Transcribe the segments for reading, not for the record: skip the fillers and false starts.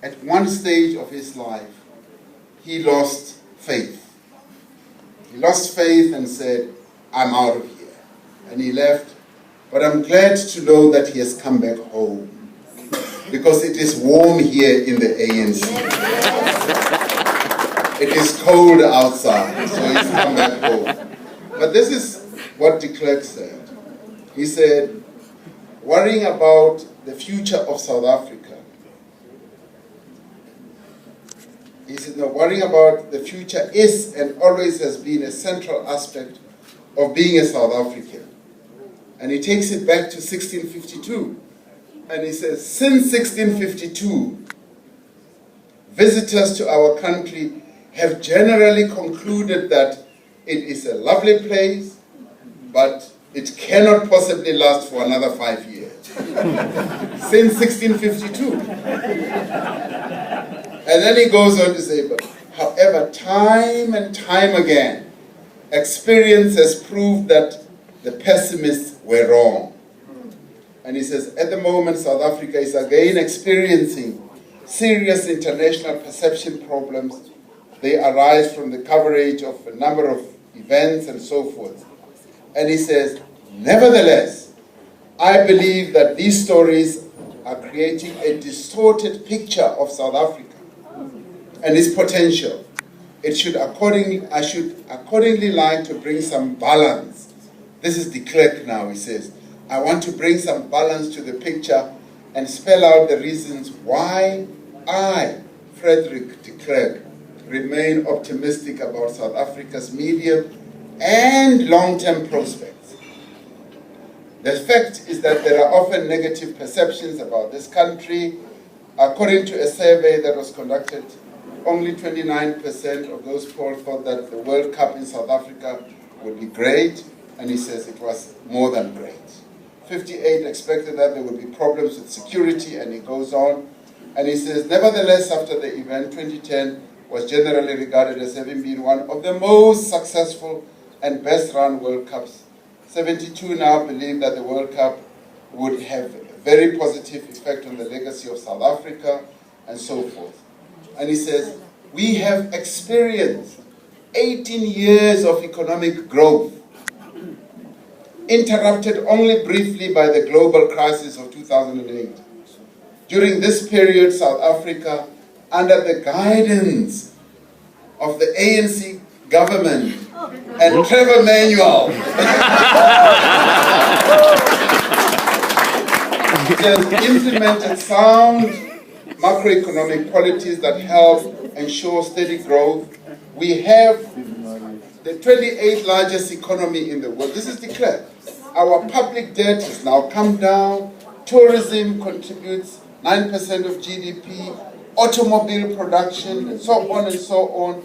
At one stage of his life, he lost faith. He lost faith and said, I'm out of here. And he left. But I'm glad to know that he has come back home, because it is warm here in the ANC. It is cold outside, so he's come back home. But this is what Klerk said. He said, worrying about the future of South Africa. He said, no, worrying about the future is and always has been a central aspect of being a South African. And he takes it back to 1652. And he says, since 1652, visitors to our country have generally concluded that it is a lovely place, but it cannot possibly last for another 5 years. Since 1652. And then he goes on to say, but however, time and time again, experience has proved that the pessimists were wrong. And he says, at the moment, South Africa is again experiencing serious international perception problems. They arise from the coverage of a number of events and so forth. And he says, nevertheless, I believe that these stories are creating a distorted picture of South Africa and its potential. I should accordingly like to bring some balance. This is Klerk now, he says. I want to bring some balance to the picture and spell out the reasons why I, Frederick Klerk, remain optimistic about South Africa's medium and long-term prospects. The fact is that there are often negative perceptions about this country. According to a survey that was conducted, only 29% of those polled thought that the World Cup in South Africa would be great, and he says it was more than great. 58 expected that there would be problems with security, and he goes on, and he says, nevertheless, after the event, 2010 was generally regarded as having been one of the most successful and best-run World Cups. 72 now believe that the World Cup would have a very positive effect on the legacy of South Africa, and so forth. And he says, we have experienced 18 years of economic growth, interrupted only briefly by the global crisis of 2008. During this period, South Africa, under the guidance of the ANC government and Trevor Manuel, has implemented sound macroeconomic policies that help ensure steady growth. We have the 28th largest economy in the world. This is Klerk. Our public debt has now come down. Tourism contributes 9% of GDP. Automobile production, and so on and so on.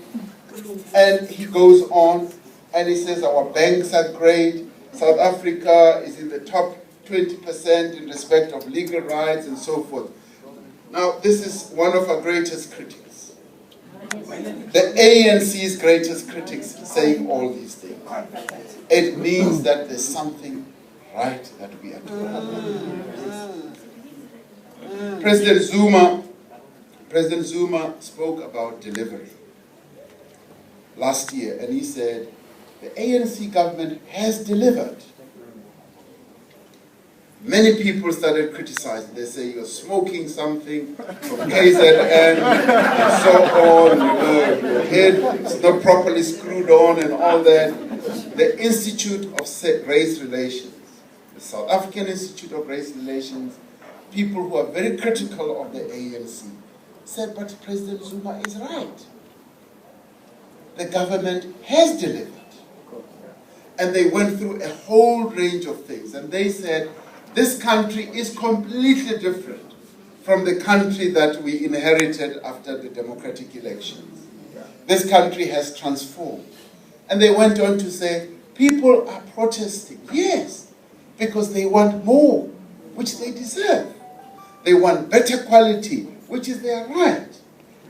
And he goes on, and he says our banks are great. South Africa is in the top 20% in respect of legal rights and so forth. Now, this is one of our greatest critics. The ANC's greatest critics saying all these things. It means that there's something right that we are doing. President Zuma spoke about delivery last year, and he said, the ANC government has delivered. Many people started criticizing. They say you're smoking something from KZN and so on, your head is not properly screwed on and all that. The Institute of Race Relations, the South African Institute of Race Relations, people who are very critical of the ANC, said, but President Zuma is right. The government has delivered. And they went through a whole range of things. And they said, this country is completely different from the country that we inherited after the democratic elections. This country has transformed. And they went on to say, people are protesting. Yes, because they want more, which they deserve. They want better quality, which is their right.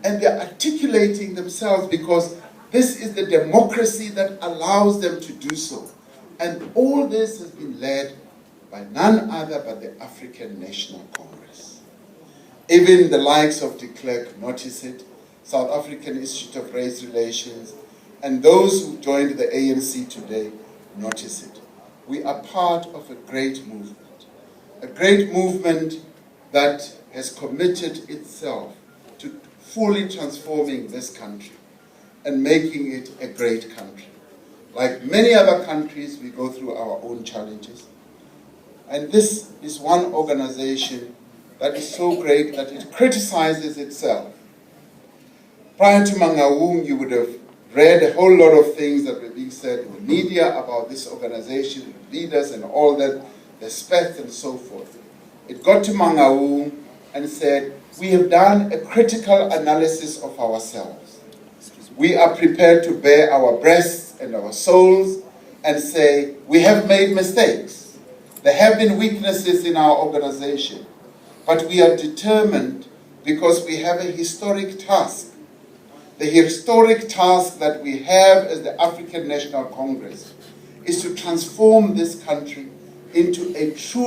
And they're articulating themselves because this is the democracy that allows them to do so. And all this has been led by none other but the African National Congress. Even the likes of the Klerk notice it, South African Institute of Race Relations, and those who joined the ANC today notice it. We are part of a great movement that has committed itself to fully transforming this country and making it a great country. Like many other countries, we go through our own challenges. And this is one organization that is so great that it criticizes itself. Prior to Mangaung, you would have read a whole lot of things that were being said in the media about this organization, leaders and all that, the spec and so forth. It got to Mangaung and said, we have done a critical analysis of ourselves. We are prepared to bare our breasts and our souls and say, we have made mistakes. There have been weaknesses in our organization, but we are determined because we have a historic task. The historic task that we have as the African National Congress is to transform this country into a true